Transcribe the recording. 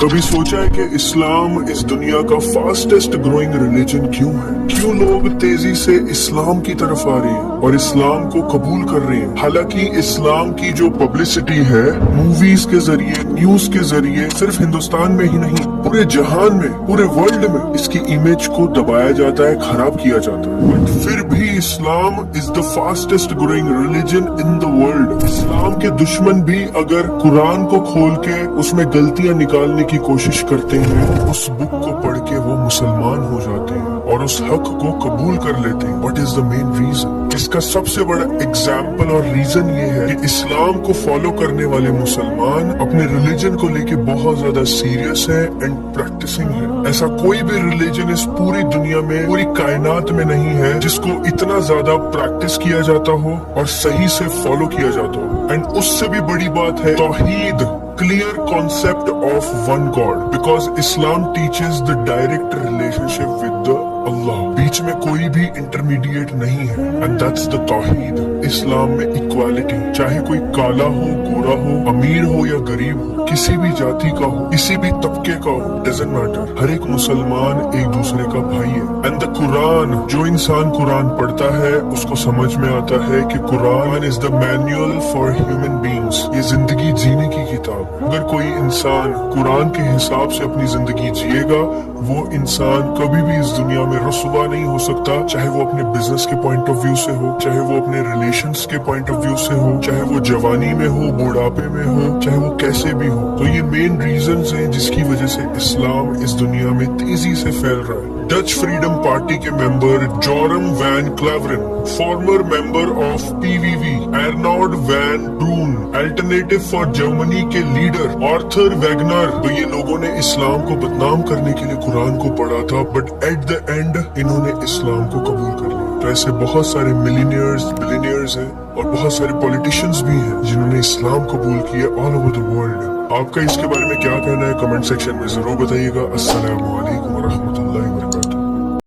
कभी सोचा है कि इस्लाम इस दुनिया का फास्टेस्ट ग्रोइंग रिलीजन क्यों है? क्यों लोग तेजी से इस्लाम की तरफ आ रहे हैं और इस्लाम को कबूल कर रहे हैं? हालांकि इस्लाम की जो पब्लिसिटी है मूवीज के जरिए, न्यूज के जरिए, सिर्फ हिंदुस्तान में ही नहीं पूरे जहान में, पूरे वर्ल्ड में इसकी इमेज को दबाया जाता है, खराब किया जाता है। बट फिर भी Islam is the fastest growing religion in the world. इस्लाम के दुश्मन भी अगर कुरान को खोल के उसमें गलतियां निकालने की कोशिश करते हैं, उस बुक को पढ़ के वो मुसलमान हो जाते हैं और उस हक को कबूल कर लेते हैं। What is the main reason? इसका सबसे बड़ा एग्जाम्पल और रीजन ये है कि इस्लाम को फॉलो करने वाले मुसलमान अपने रिलीजन को लेके बहुत ज्यादा सीरियस है एंड प्रैक्टिसिंग है। ऐसा कोई भी रिलीजन इस पूरी दुनिया में, पूरी कायनात में नहीं है जिसको इतना ज्यादा प्रैक्टिस किया जाता हो और सही से फॉलो किया जाता हो। एंड उससे भी बड़ी बात है तौहीद, clear concept of one God, because Islam teaches the direct relationship with the Allah. बीच में कोई भी इंटरमीडिएट नहीं है and that's the तौहीद। इस्लाम में इक्वालिटी, चाहे कोई काला हो, गोरा हो, अमीर हो या गरीब हो, किसी भी जाति का हो, किसी भी तबके का हो, डजंट मैटर, हर एक मुसलमान एक दूसरे का भाई है। एंड द कुरान, जो इंसान कुरान पढ़ता है उसको समझ में आता है कि Quran is the manual for human beings. ये जिंदगी जीने की किताब। अगर कोई इंसान कुरान के हिसाब से अपनी जिंदगी जिएगा, वो इंसान कभी भी इस दुनिया में रुसवा नहीं हो सकता, चाहे वो अपने बिजनेस के पॉइंट ऑफ व्यू से हो, चाहे वो अपने रिलेशंस के पॉइंट ऑफ व्यू से हो, चाहे वो जवानी में हो, बुढ़ापे में हो, चाहे वो कैसे भी हो। तो ये मेन रीजंस हैं जिसकी वजह से इस्लाम इस दुनिया में तेजी से फैल रहा है। डच फ्रीडम पार्टी के member Joram van Klaveren, former member of PVV, Arnoud van Broon, Alternative for Germany के लीडर आर्थर वैगनर, तो ये लोगों ने इस्लाम को बदनाम करने के लिए कुरान को पढ़ा था, बट एट द एंड इन्होंने इस्लाम को कबूल कर लिया। तो ऐसे बहुत सारे मिलियनियर्स, बिलियनियर्स हैं और बहुत सारे पॉलिटिशियंस भी हैं जिन्होंने इस्लाम कबूल किया ऑल ओवर द वर्ल्ड। आपका इसके बारे में क्या कहना है? कमेंट सेक्शन में जरूर बताइएगा। अस्सलामु अलैकुम व रहमतुल्लाह।